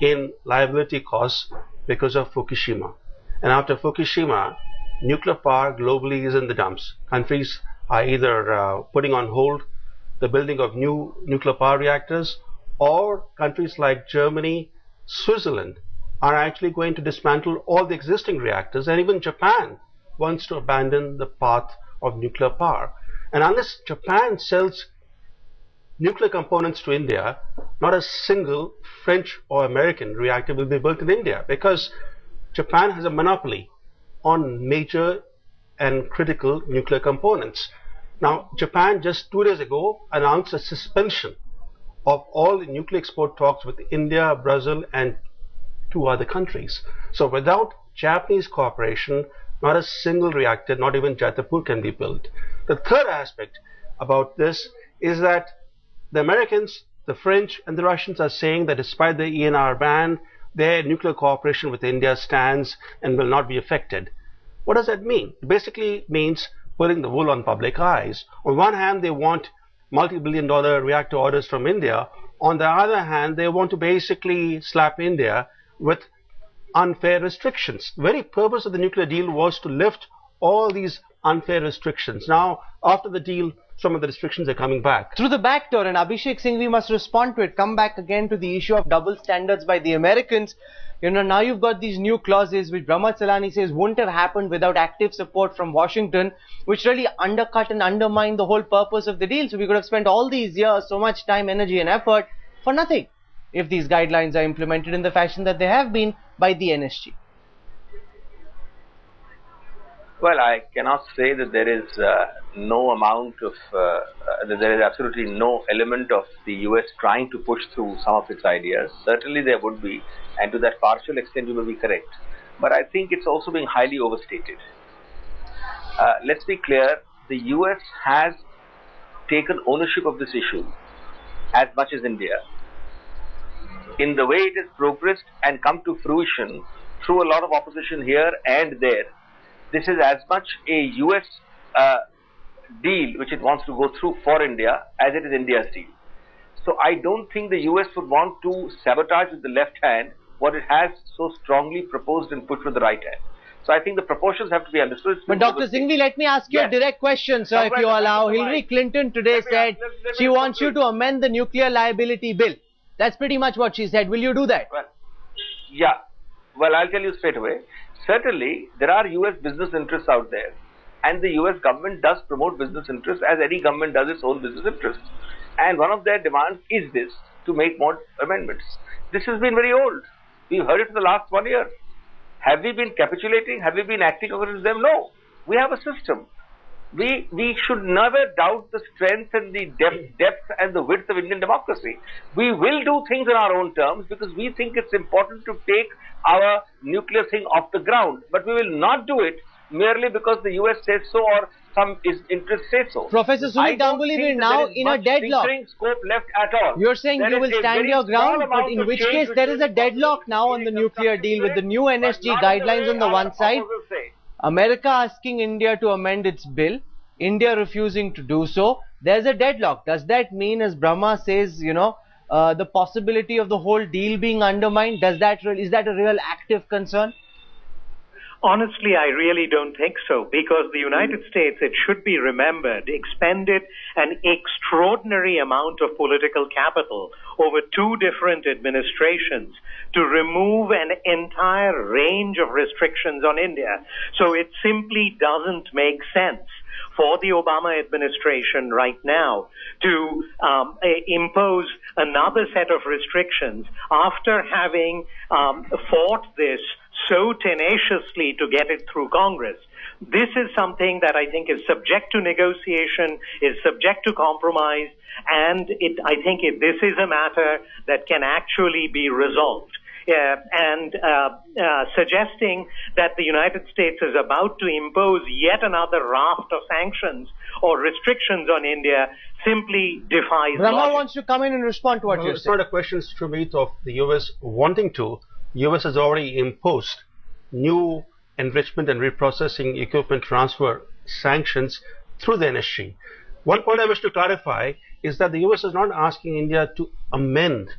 in liability costs because of Fukushima. And after Fukushima, nuclear power globally is in the dumps. Countries are either putting on hold the building of new nuclear power reactors, or countries like Germany, Switzerland are actually going to dismantle all the existing reactors, and even Japan wants to abandon the path of nuclear power. And unless Japan sells nuclear components to India, not a single French or American reactor will be built in India, because Japan has a monopoly on major and critical nuclear components. Now, Japan just 2 days ago announced a suspension of all the nuclear export talks with India, Brazil, and 2 other countries. So without Japanese cooperation, not a single reactor, not even Jatapur, can be built. The third aspect about this is that the Americans, the French, and the Russians are saying that despite the ENR ban, their nuclear cooperation with India stands and will not be affected. What does that mean? It basically means putting the wool on public eyes. On one hand, they want multi-billion-dollar reactor orders from India. On the other hand, they want to basically slap India with unfair restrictions. The very purpose of the nuclear deal was to lift all these unfair restrictions. Now, after the deal, some of the restrictions are coming back. Through the back door, and Abhishek Singh, we must respond to it. Come back again to the issue of double standards by the Americans. You know, now you've got these new clauses which Brahmat Salani says wouldn't have happened without active support from Washington, which really undercut and undermine the whole purpose of the deal. So we could have spent all these years, so much time, energy and effort for nothing if these guidelines are implemented in the fashion that they have been by the NSG. Well, I cannot say that there is no amount of, that there is absolutely no element of the US trying to push through some of its ideas. Certainly there would be, and to that partial extent you will be correct. But I think it's also being highly overstated. Let's be clear, the US has taken ownership of this issue as much as India. In the way it has progressed and come to fruition through a lot of opposition here and there, this is as much a US deal which it wants to go through for India as it is India's deal. So I don't think the US would want to sabotage with the left hand what it has so strongly proposed and put with the right hand. So I think the proportions have to be understood. But Dr. Singhvi, let me ask you a direct question, sir, if you allow. Hillary Clinton today said she wants you to amend the nuclear liability bill. That's pretty much what she said. Will you do that? Well, yeah. Well, I'll tell you straight away. Certainly, there are US business interests out there, and the US government does promote business interests as any government does its own business interests. And one of their demands is this, to make more amendments. This has been very old. We've heard it for the last 1 year. Have we been capitulating? Have we been acting against them? No. We have a system. We should never doubt the strength and the depth and the width of Indian democracy. We will do things in our own terms because we think it's important to take our nuclear thing off the ground. But we will not do it merely because the US says so or some interest says so. Professor Sumit Ganguly, we're now in a deadlock. Scope left at all. You're saying you will stand your ground, but in which case there is a deadlock now on the nuclear deal with the new NSG guidelines on the one side. America asking India to amend its bill, India refusing to do so. There's a deadlock. Does that mean, as Brahma says, you know, the possibility of the whole deal being undermined? Is that a real active concern? Honestly, I really don't think so, because the United States, it should be remembered, expended an extraordinary amount of political capital over 2 different administrations to remove an entire range of restrictions on India. So it simply doesn't make sense for the Obama administration right now to impose another set of restrictions after having fought this so tenaciously to get it through Congress. This is something that I think is subject to negotiation, is subject to compromise, and I think this is a matter that can actually be resolved. Suggesting that the United States is about to impose yet another raft of sanctions or restrictions on India simply defies Brahma logic. wants to come in and respond to what you're saying. It's not a question, Sumit, of the US wanting to. US has already imposed new enrichment and reprocessing equipment transfer sanctions through the NSG. One point I wish to clarify is that the US is not asking India to amend